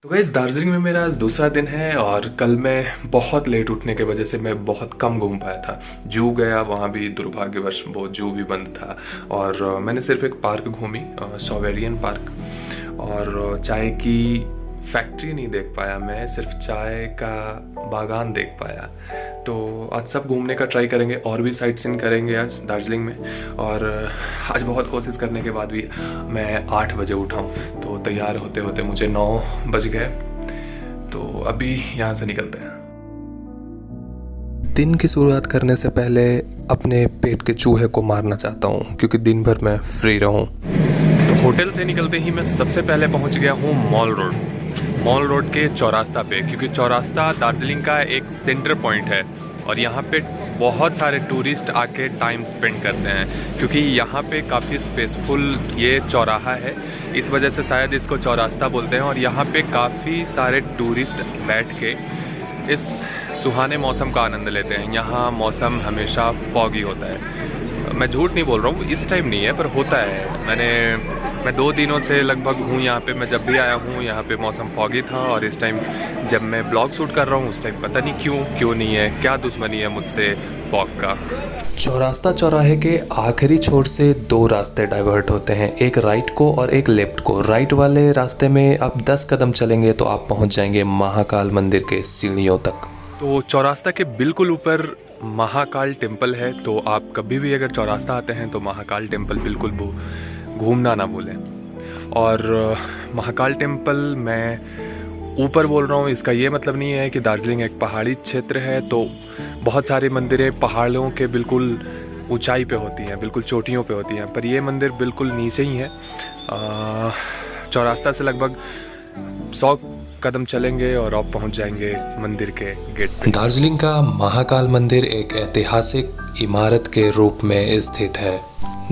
तो गाइस दार्जिलिंग में मेरा आज दूसरा दिन है और कल मैं बहुत लेट उठने के वजह से मैं बहुत कम घूम पाया था। जू गया, वहाँ भी दुर्भाग्यवश वो जू भी बंद था और मैंने सिर्फ एक पार्क घूमी, सोवेरियन पार्क, और चाय की फैक्ट्री नहीं देख पाया, मैं सिर्फ चाय का बागान देख पाया। तो आज सब घूमने का ट्राई करेंगे और भी साइट सीइंग करेंगे आज दार्जिलिंग में। और आज बहुत कोशिश करने के बाद भी मैं 8 बजे उठा हूँ, तो तैयार होते होते मुझे 9 बज गए। तो अभी यहाँ से निकलते हैं। दिन की शुरुआत करने से पहले अपने पेट के चूहे को मारना चाहता हूँ क्योंकि दिन भर मैं फ्री रहूँ। तो होटल से निकलते ही मैं सबसे पहले पहुँच गया हूँ मॉल रोड के चौरास्ता पे, क्योंकि चौरास्ता दार्जिलिंग का एक सेंटर पॉइंट है और यहाँ पे बहुत सारे टूरिस्ट आके टाइम स्पेंड करते हैं, क्योंकि यहाँ पे काफ़ी स्पेसफुल ये चौराहा है, इस वजह से शायद इसको चौरास्ता बोलते हैं। और यहाँ पे काफ़ी सारे टूरिस्ट बैठ के इस सुहाने मौसम का आनंद लेते हैं। यहाँ मौसम हमेशा फॉगी होता है, मैं झूठ नहीं बोल रहा हूँ, इस टाइम नहीं है पर होता है। मैं 2 दिनों से लगभग हूँ यहाँ पे। मैं जब भी आया हूँ यहाँ पे मौसम फॉगी था, और इस टाइम जब मैं ब्लॉग शूट कर रहा हूँ उस टाइम पता नहीं क्यों नहीं है, क्या दुश्मनी है मुझसे फॉग का। चौरास्ता चौराहे के आखिरी छोर से 2 रास्ते डाइवर्ट होते हैं, एक राइट को और एक लेफ्ट को। राइट वाले रास्ते में आप 10 कदम चलेंगे तो आप पहुँच जाएंगे महाकाल मंदिर के सीढ़ियों तक। तो चौरास्ता के बिल्कुल ऊपर महाकाल टेम्पल है, तो आप कभी भी अगर चौरास्ता आते हैं तो महाकाल टेम्पल बिल्कुल घूमना ना भूलें। और महाकाल टेम्पल मैं ऊपर बोल रहा हूँ, इसका ये मतलब नहीं है कि दार्जिलिंग एक पहाड़ी क्षेत्र है तो बहुत सारी मंदिरें पहाड़ों के बिल्कुल ऊंचाई पे होती हैं, बिल्कुल चोटियों पे होती हैं, पर ये मंदिर बिल्कुल नीचे ही है। चौरास्ता से लगभग 100 कदम चलेंगे और आप पहुंच जाएंगे मंदिर के गेट पे। दार्जिलिंग का महाकाल मंदिर एक ऐतिहासिक इमारत के रूप में स्थित है,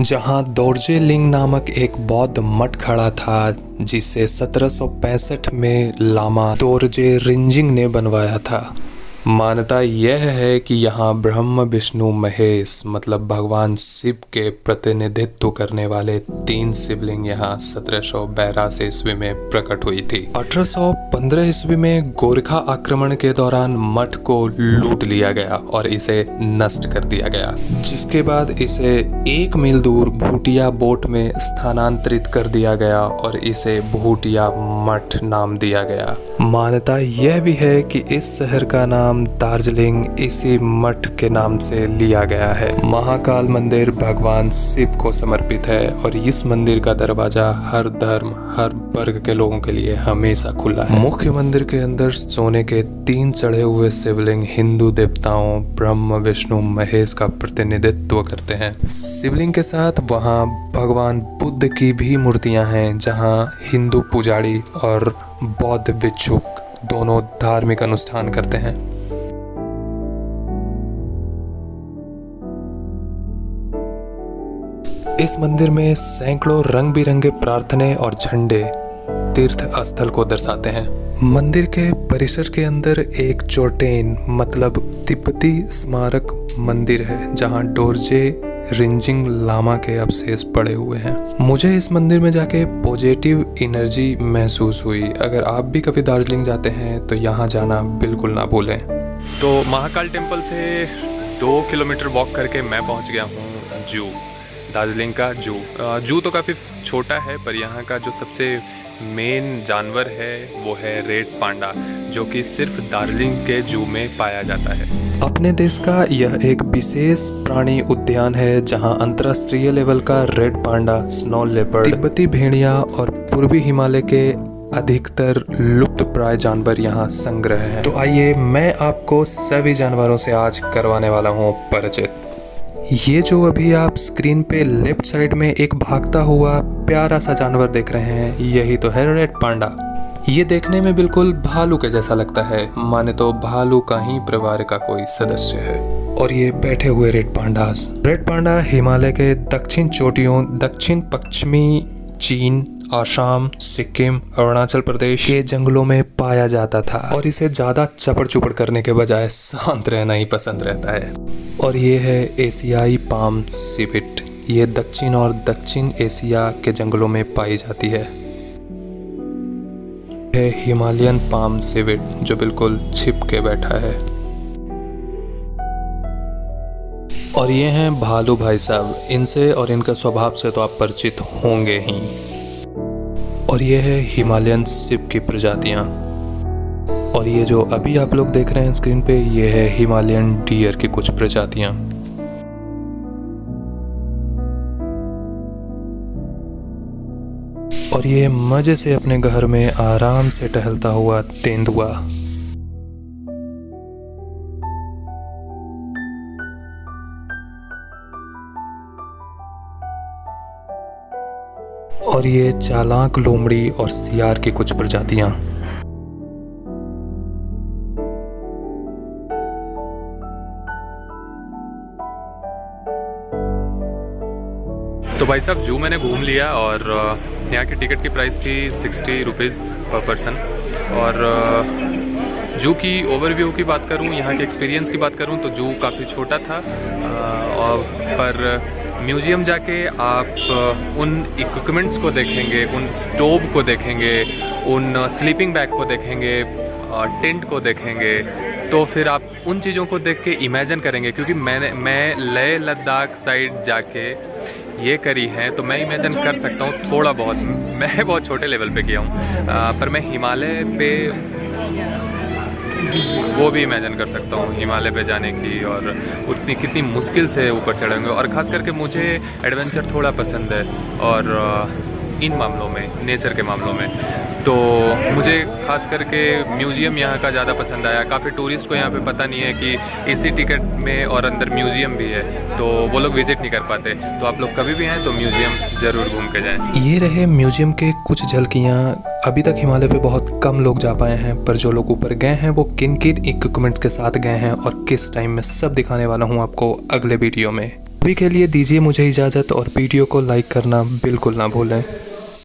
जहां दोरजे लिंग नामक एक बौद्ध मठ खड़ा था, जिसे 1765 में लामा दोरजे रिंजिंग ने बनवाया था। मान्यता यह है कि यहाँ ब्रह्मा विष्णु महेश मतलब भगवान शिव के प्रतिनिधित्व करने वाले 3 शिवलिंग यहाँ 1782 ईस्वी में प्रकट हुई थी। 1815 ईस्वी में गोरखा आक्रमण के दौरान मठ को लूट लिया गया और इसे नष्ट कर दिया गया, जिसके बाद इसे 1 मील दूर भूटिया बोट में स्थानांतरित कर दिया गया और इसे भूटिया मठ नाम दिया गया। मान्यता यह भी है कि इस शहर का नाम दार्जिलिंग इसी मठ के नाम से लिया गया है। महाकाल मंदिर भगवान शिव को समर्पित है और इस मंदिर का दरवाजा हर धर्म हर वर्ग के लोगों के लिए हमेशा खुला है। मुख्य मंदिर के अंदर सोने के 3 चढ़े हुए शिवलिंग हिंदू देवताओं ब्रह्मा विष्णु महेश का प्रतिनिधित्व करते हैं। शिवलिंग के साथ वहाँ भगवान बुद्ध की भी मूर्तियां हैं, जहाँ हिंदू पुजारी और बौद्ध भिक्षुक दोनों धार्मिक अनुष्ठान करते हैं। इस मंदिर में सैकड़ों रंग बिरंगे प्रार्थने और झंडे तीर्थ स्थल को दर्शाते हैं। मंदिर के परिसर के अंदर एक चोटेन मतलब तिब्बती स्मारक मंदिर है, जहां डोरजे रिंजिंग लामा के अवशेष पड़े हुए हैं। मुझे इस मंदिर में जाके पॉजिटिव एनर्जी महसूस हुई। अगर आप भी कभी दार्जिलिंग जाते हैं तो यहाँ जाना बिल्कुल ना भूलें। तो महाकाल टेम्पल से 2 किलोमीटर वॉक करके मैं पहुँच गया हूँ जू, दार्जिलिंग का जू तो काफ़ी छोटा है, पर यहाँ का जो सबसे मेन जानवर है वो है रेड पांडा, जो कि सिर्फ दार्जिलिंग के जू में पाया जाता है। अपने देश का यह एक विशेष प्राणी उद्यान है, जहां अंतर्राष्ट्रीय लेवल का रेड पांडा, स्नो लेपर्ड, तिब्बती भेड़िया और पूर्वी हिमालय के अधिकतर लुप्त प्राय जानवर यहाँ संग्रह हैं। तो आइए मैं आपको सभी जानवरों से आज करवाने वाला हूँ परिचित। ये जो अभी आप स्क्रीन पे लेफ्ट साइड में एक भागता हुआ प्यारा सा जानवर देख रहे हैं, यही तो है रेड पांडा। ये देखने में बिल्कुल भालू के जैसा लगता है, माने तो भालू का ही परिवार का कोई सदस्य है। और ये बैठे हुए रेड पांडा हिमालय के दक्षिण चोटियों, दक्षिण पश्चिमी चीन, आसाम, सिक्किम, अरुणाचल प्रदेश के जंगलों में पाया जाता था और इसे ज्यादा चपड़ चुपड़ करने के बजाय शांत रहना ही पसंद रहता है। और ये है एशियाई पाम सिविट, ये दक्षिण और दक्षिण एशिया के जंगलों में पाई जाती है। है हिमालयन पाम सिविट जो बिल्कुल छिप के बैठा है। और ये हैं भालू भाई साहब, इनसे और इनके स्वभाव से तो आप परिचित होंगे ही। और ये है हिमालयन सिप की प्रजातियाँ। और ये जो अभी आप लोग देख रहे हैं स्क्रीन पे, ये है हिमालयन डियर की कुछ प्रजातियाँ। और ये मजे से अपने घर में आराम से टहलता हुआ तेंदुआ। और ये चालाक लोमड़ी और सियार की कुछ प्रजातियां। तो भाई साहब जू मैंने घूम लिया और यहाँ की टिकट की प्राइस थी 60 रुपीज़ पर पर्सन। और जू की ओवरव्यू की बात करूँ, यहाँ के एक्सपीरियंस की बात करूँ तो जू काफ़ी छोटा था। और पर म्यूज़ियम जाके आप उन इक्विपमेंट्स को देखेंगे, उन स्टोव को देखेंगे, उन स्लीपिंग बैग को देखेंगे, टेंट को देखेंगे, तो फिर आप उन चीज़ों को देख के इमेजिन करेंगे। क्योंकि मैं लेह लद्दाख साइड जाके ये करी है तो मैं इमेजिन कर सकता हूँ थोड़ा बहुत। मैं बहुत छोटे लेवल पे किया हूँ, पर मैं हिमालय पे वो भी इमेजिन कर सकता हूँ, हिमालय पे जाने की और उतनी कितनी मुश्किल से ऊपर चढ़ेंगे। और ख़ास करके मुझे एडवेंचर थोड़ा पसंद है और इन मामलों में, नेचर के मामलों में, तो मुझे खास करके म्यूज़ियम यहाँ का ज़्यादा पसंद आया। काफ़ी टूरिस्ट को यहाँ पे पता नहीं है कि इसी टिकट में और अंदर म्यूज़ियम भी है, तो वो लोग विजिट नहीं कर पाते। तो आप लोग कभी भी आएँ तो म्यूज़ियम ज़रूर घूम के जाएँ। ये रहे म्यूज़ियम के कुछ झलकियाँ। अभी तक हिमालय पे बहुत कम लोग जा पाए हैं, पर जो लोग ऊपर गए हैं वो किन किन इक्विपमेंट्स के साथ गए हैं और किस टाइम में, सब दिखाने वाला हूँ आपको अगले वीडियो में। अभी के लिए दीजिए मुझे इजाज़त और वीडियो को लाइक करना बिल्कुल ना भूलें।